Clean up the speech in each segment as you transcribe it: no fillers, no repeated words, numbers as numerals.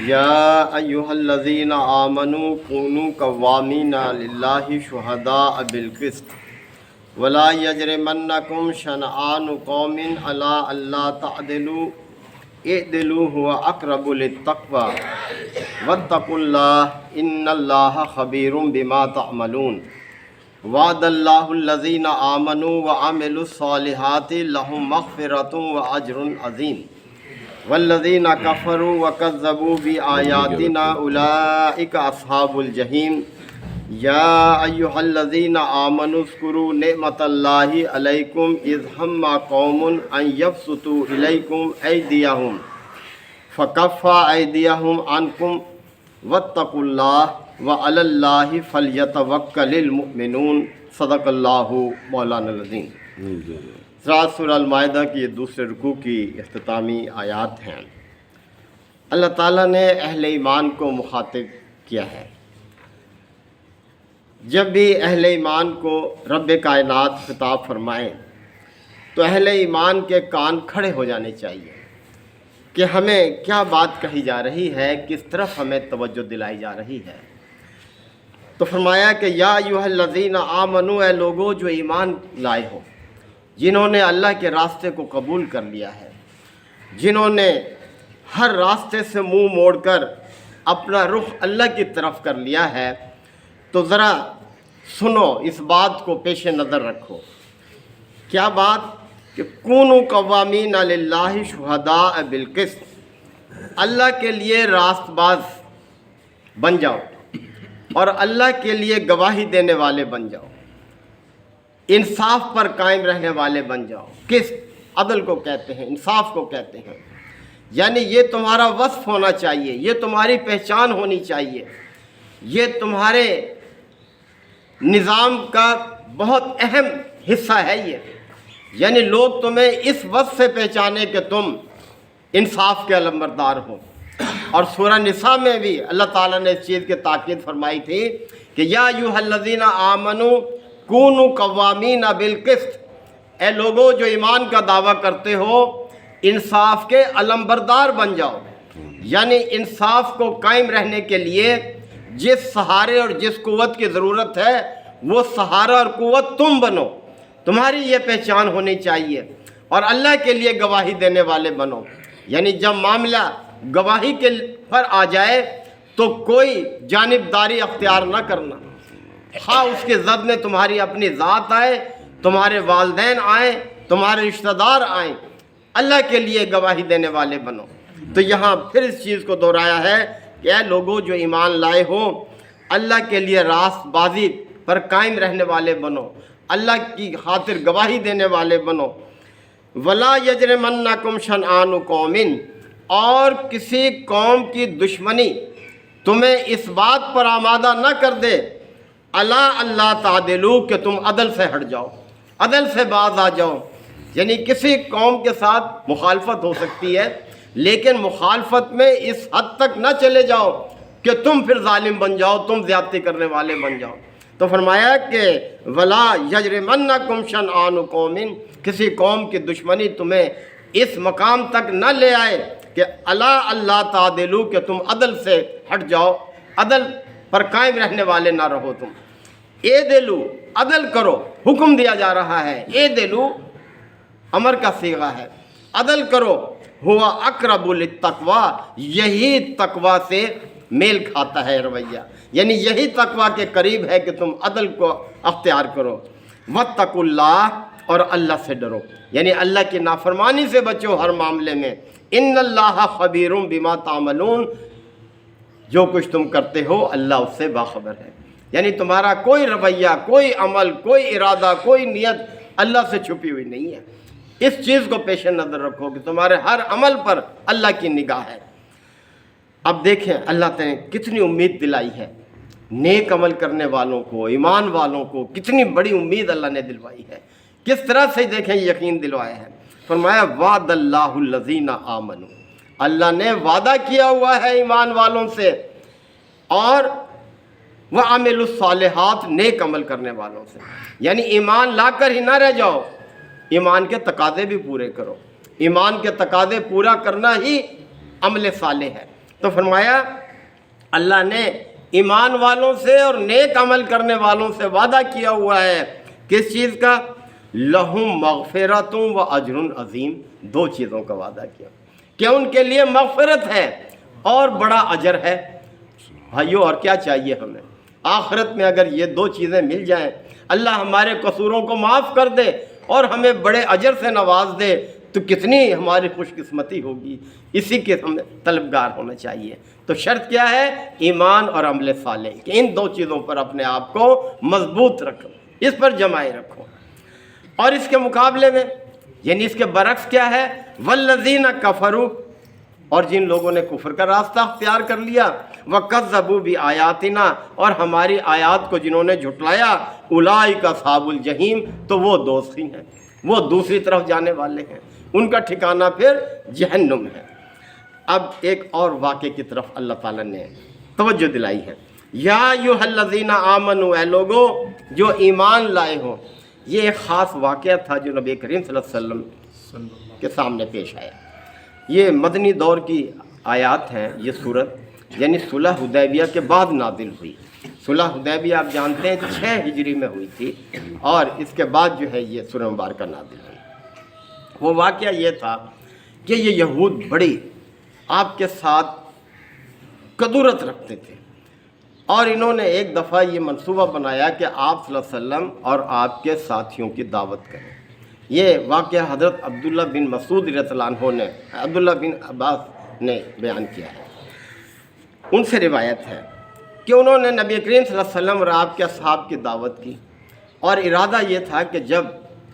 یا ایہا الذین آمنوا کونوا قوامین للہ شہداء بالقسط ولا یجرمنکم شنآن قوم علی الا تعدلوا اعدلوا هو اقرب للتقوی واتقوا اللہ ان اللہ خبیر بما تعملون وعد اللہ الذین آمنوا وعملوا الصالحات لهم مغفرۃ واجر عظیم والذین کفروا وکذبوا بآیاتنا اولئک اصحاب الجحیم یا ایہا الذین آمنوا اذکروا نعمت اللہ علیکم اذ ہم قوم ان یبسطوا الیکم ایدیہم فکف ایدیہم عنکم واتقوا اللہ وعلی اللہ فلیتوکل المؤمنون صدق اللہ مولانا العظیم۔ سورہ المائدہ کی یہ دوسرے رکوع کی اختتامی آیات ہیں۔ اللہ تعالیٰ نے اہل ایمان کو مخاطب کیا ہے۔ جب بھی اہل ایمان کو رب کائنات خطاب فرمائیں تو اہل ایمان کے کان کھڑے ہو جانے چاہیے کہ ہمیں کیا بات کہی جا رہی ہے، کس طرف ہمیں توجہ دلائی جا رہی ہے۔ تو فرمایا کہ یا ایھا الذین آمنوا، اے لوگو جو ایمان لائے ہو، جنہوں نے اللہ کے راستے کو قبول کر لیا ہے، جنہوں نے ہر راستے سے منہ موڑ کر اپنا رخ اللہ کی طرف کر لیا ہے، تو ذرا سنو، اس بات کو پیش نظر رکھو۔ کیا بات؟ کہ کونوا قوامین للہ شہداء بالقسط، اللہ کے لیے راست باز بن جاؤ اور اللہ کے لیے گواہی دینے والے بن جاؤ، انصاف پر قائم رہنے والے بن جاؤ۔ قسط عدل کو کہتے ہیں، انصاف کو کہتے ہیں، یعنی یہ تمہارا وصف ہونا چاہیے، یہ تمہاری پہچان ہونی چاہیے، یہ تمہارے نظام کا بہت اہم حصہ ہے۔ یعنی لوگ تمہیں اس وصف سے پہچانے کہ تم انصاف کے علمبردار ہو۔ اور سورہ نساء میں بھی اللہ تعالیٰ نے اس چیز کی تاکید فرمائی تھی کہ یا ایھا الذین آمنوا کونوا قوامین بالقسط، اے لوگوں جو ایمان کا دعویٰ کرتے ہو، انصاف کے علمبردار بن جاؤ۔ یعنی انصاف کو قائم رہنے کے لیے جس سہارے اور جس قوت کی ضرورت ہے، وہ سہارا اور قوت تم بنو، تمہاری یہ پہچان ہونی چاہیے، اور اللہ کے لیے گواہی دینے والے بنو۔ یعنی جب معاملہ گواہی کے پر آ جائے تو کوئی جانبداری اختیار نہ کرنا، ہاں اس کے زد میں تمہاری اپنی ذات آئے، تمہارے والدین آئیں، تمہارے رشتہ دار آئیں، اللہ کے لیے گواہی دینے والے بنو۔ تو یہاں پھر اس چیز کو دہرایا ہے کہ اے لوگوں جو ایمان لائے ہو، اللہ کے لیے راست بازی پر قائم رہنے والے بنو، اللہ کی خاطر گواہی دینے والے بنو۔ ولا یجرمنکم شنآن قوم، اور کسی قوم کی دشمنی تمہیں اس بات پر آمادہ نہ کر دے الا اللہ تعدلوا، کہ تم عدل سے ہٹ جاؤ، عدل سے باز آ جاؤ۔ یعنی کسی قوم کے ساتھ مخالفت ہو سکتی ہے، لیکن مخالفت میں اس حد تک نہ چلے جاؤ کہ تم پھر ظالم بن جاؤ، تم زیادتی کرنے والے بن جاؤ۔ تو فرمایا کہ ولا یجرمنکم شنآن قوم، کسی قوم کی دشمنی تمہیں اس مقام تک نہ لے آئے کہ الا اللہ تعدلوا، کہ تم عدل سے ہٹ جاؤ، عدل پر قائم رہنے والے نہ رہو تم۔ اعدلوا، عدل کرو، حکم دیا جا رہا ہے۔ اعدلوا امر کا صیغہ ہے، عدل کرو۔ ہوا اقرب للتقوی، یہی تقوی سے میل کھاتا ہے رویہ، یعنی یہی تقوی کے قریب ہے کہ تم عدل کو اختیار کرو۔ واتقوا اللہ، اور اللہ سے ڈرو، یعنی اللہ کی نافرمانی سے بچو ہر معاملے میں۔ ان اللہ خبیر بما تعملون، جو کچھ تم کرتے ہو اللہ اس سے باخبر ہے۔ یعنی تمہارا کوئی رویہ، کوئی عمل، کوئی ارادہ، کوئی نیت اللہ سے چھپی ہوئی نہیں ہے۔ اس چیز کو پیش نظر رکھو کہ تمہارے ہر عمل پر اللہ کی نگاہ ہے۔ اب دیکھیں اللہ نے کتنی امید دلائی ہے نیک عمل کرنے والوں کو، ایمان والوں کو، کتنی بڑی امید اللہ نے دلوائی ہے۔ کس طرح سے دیکھیں یقین دلوایا ہے۔ فرمایا وعد اللہ الذین آمنوا، اللہ نے وعدہ کیا ہوا ہے ایمان والوں سے، اور وعملوا الصالحات، نیک عمل کرنے والوں سے۔ یعنی ایمان لا کر ہی نہ رہ جاؤ، ایمان کے تقاضے بھی پورے کرو۔ ایمان کے تقاضے پورا کرنا ہی عمل صالح ہے۔ تو فرمایا اللہ نے ایمان والوں سے اور نیک عمل کرنے والوں سے وعدہ کیا ہوا ہے کس چیز کا؟ لہم مغفرۃ و اجر عظیم، دو چیزوں کا وعدہ کیا کہ ان کے لیے مغفرت ہے اور بڑا اجر ہے۔ بھائیو اور کیا چاہیے ہمیں؟ آخرت میں اگر یہ دو چیزیں مل جائیں، اللہ ہمارے قصوروں کو معاف کر دے اور ہمیں بڑے اجر سے نواز دے، تو کتنی ہماری خوش قسمتی ہوگی۔ اسی کے ہمیں طلبگار ہونا چاہیے۔ تو شرط کیا ہے؟ ایمان اور عمل صالح، کہ ان دو چیزوں پر اپنے آپ کو مضبوط رکھو، اس پر جمائے رکھو۔ اور اس کے مقابلے میں یعنی اس کے برعکس کیا ہے؟ والذین کفروا، اور جن لوگوں نے کفر کا راستہ اختیار کر لیا، وکذبوا بآیاتنا، اور ہماری آیات کو جنہوں نے جھٹلایا، اولئک اصحاب الجحیم، تو وہ دوزخی ہیں، وہ دوسری طرف جانے والے ہیں، ان کا ٹھکانہ پھر جہنم ہے۔ اب ایک اور واقعے کی طرف اللہ تعالیٰ نے توجہ دلائی ہے۔ یا ایھا الذین آمنوا، اے لوگو جو ایمان لائے ہو۔ یہ ایک خاص واقعہ تھا جو نبی کریم صلی اللہ علیہ وسلم کے سامنے پیش آیا۔ یہ مدنی دور کی آیات ہیں، یہ صورت یعنی صلح حدیبیہ کے بعد نازل ہوئی۔ صلح حدیبیہ آپ جانتے ہیں 6 ہجری میں ہوئی تھی، اور اس کے بعد جو ہے یہ سورہ مبارکہ نازل ہوئی۔ وہ واقعہ یہ تھا کہ یہ یہود بڑی آپ کے ساتھ کدورت رکھتے تھے، اور انہوں نے ایک دفعہ یہ منصوبہ بنایا کہ آپ صلی اللہ علیہ وسلم اور آپ کے ساتھیوں کی دعوت کریں۔ یہ واقعہ حضرت عبداللہ بن مسعود رضی اللہ عنہ نے، عبداللہ بن عباس نے بیان کیا ہے۔ ان سے روایت ہے کہ انہوں نے نبی کریم صلی اللہ علیہ وسلم اور آپ کے اصحاب کی دعوت کی، اور ارادہ یہ تھا کہ جب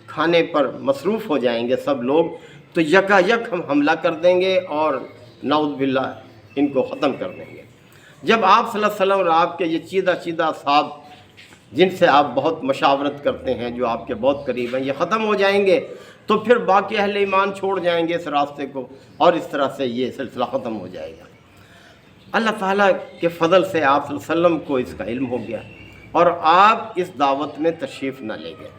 کھانے پر مصروف ہو جائیں گے سب لوگ تو یکا یک ہم حملہ کر دیں گے اور نعوذ باللہ ان کو ختم کر دیں گے۔ جب آپ صلی اللہ علیہ وسلم اور آپ کے یہ چیدہ اصحاب جن سے آپ بہت مشاورت کرتے ہیں، جو آپ کے بہت قریب ہیں، یہ ختم ہو جائیں گے تو پھر باقی اہل ایمان چھوڑ جائیں گے اس راستے کو، اور اس طرح سے یہ سلسلہ ختم ہو جائے گا۔ اللہ تعالیٰ کے فضل سے آپ صلی اللہ علیہ وسلم کو اس کا علم ہو گیا، اور آپ اس دعوت میں تشریف نہ لے گئے۔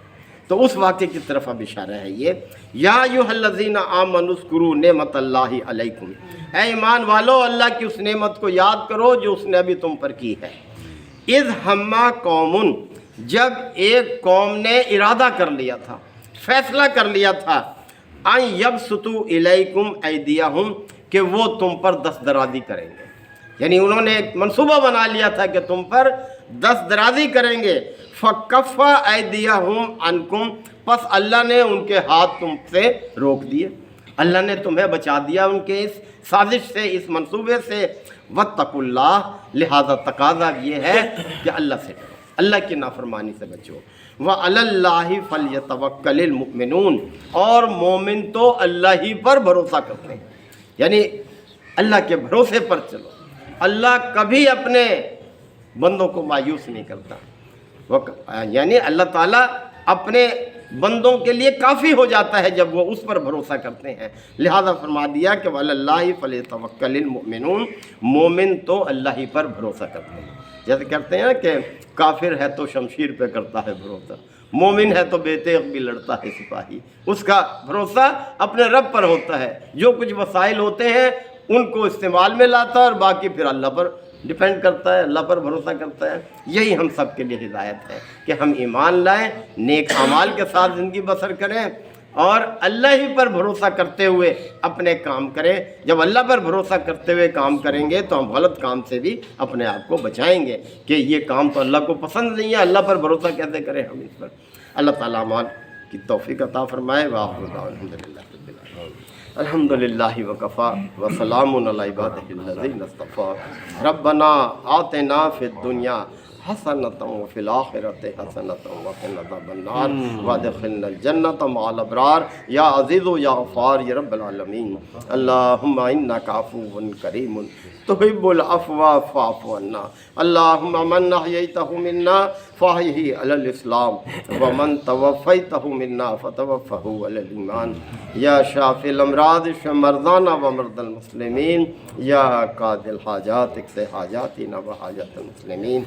تو اس واقعے کی طرف اب اشارہ ہے یہ، یا ایھا الذین آمنوا اذکروا نعمت اللہ علیکم، اے ایمان والو اللہ کی اس نعمت کو یاد کرو جو اس نے ابھی تم پر کی ہے۔ اذ ہما قوم، جب ایک قوم نے ارادہ کر لیا تھا، فیصلہ کر لیا تھا، ان یبسطوا الیکم ایدیہم، کہ وہ تم پر دست درازی کریں گے، یعنی انہوں نے ایک منصوبہ بنا لیا تھا کہ تم پر دست درازی کریں گے۔ فکف ایدیہم عنکم، پس اللہ نے ان کے ہاتھ تم سے روک دیے، اللہ نے تمہیں بچا دیا ان کے اس سازش سے، اس منصوبے سے۔ واتقوا اللہ، لہذا تقاضا یہ ہے کہ اللہ سے ڈرو، اللہ کی نافرمانی سے بچو۔ وعلی اللہ فلیتوکل المؤمنون، اور مومن تو اللہ ہی پر بھروسہ کرتے ہیں، یعنی اللہ کے بھروسے پر چلو۔ اللہ کبھی اپنے بندوں کو مایوس نہیں کرتا، یعنی اللہ تعالیٰ اپنے بندوں کے لیے کافی ہو جاتا ہے جب وہ اس پر بھروسہ کرتے ہیں۔ لہذا فرما دیا کہ وعلی اللہ فلیتوکل المؤمنون، مومن تو اللہ ہی پر بھروسہ کرتے ہیں۔ جیسے کہتے ہیں کہ کافر ہے تو شمشیر پہ کرتا ہے بھروسہ، مومن ہے تو بے تیغ بھی لڑتا ہے سپاہی، اس کا بھروسہ اپنے رب پر ہوتا ہے، جو کچھ وسائل ہوتے ہیں ان کو استعمال میں لاتا ہے، اور باقی پھر اللہ پر ڈیپینڈ کرتا ہے، اللہ پر بھروسہ کرتا ہے۔ یہی ہم سب کے لیے ہدایت ہے کہ ہم ایمان لائیں، نیک اعمال کے ساتھ زندگی بسر کریں، اور اللہ ہی پر بھروسہ کرتے ہوئے اپنے کام کریں۔ جب اللہ پر بھروسہ کرتے ہوئے کام کریں گے تو ہم غلط کام سے بھی اپنے آپ کو بچائیں گے کہ یہ کام تو اللہ کو پسند نہیں ہے، اللہ پر بھروسہ کیسے کریں ہم اس پر۔ اللہ تعالیٰ امان کی توفیق عطا فرمائے۔ وآخر دعوانا الحمدللہ رب العالمین۔ الحمد للہ وکفا وسلام علی عبادہ الذین اصطفیٰ۔ ربنا آتنا فی الدنیا حسنۃ وفی الآخرۃ حسنۃ وقنا عذاب النار وادخلنا الجنۃ مع الابرار یا عزیز یا غفار یا رب العالمین۔ اللہم انک عفو کریم تحب العفو فاعف عنا۔ اللہم من احییتہ منا فاحیہ علی الاسلام ومن توفیتہ منا فتوفہ علی الایمان۔ یا شافی الامراض اشف مرضانا ومرضى المسلمین، یا قاضی الحاجات اقض حاجاتنا وحاجات المسلمین۔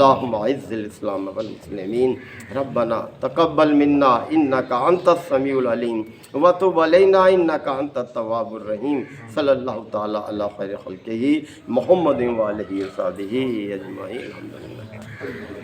اللہم اعز الاسلام والمسلمین ربنا تقبل منا انک انت السمیع العلیم وتب علینا انک انت التواب الرحیم صلی اللہ تعالی علی خیر خلقہ محمد وآلہ وصحبہ اجمعین الحمدللہ.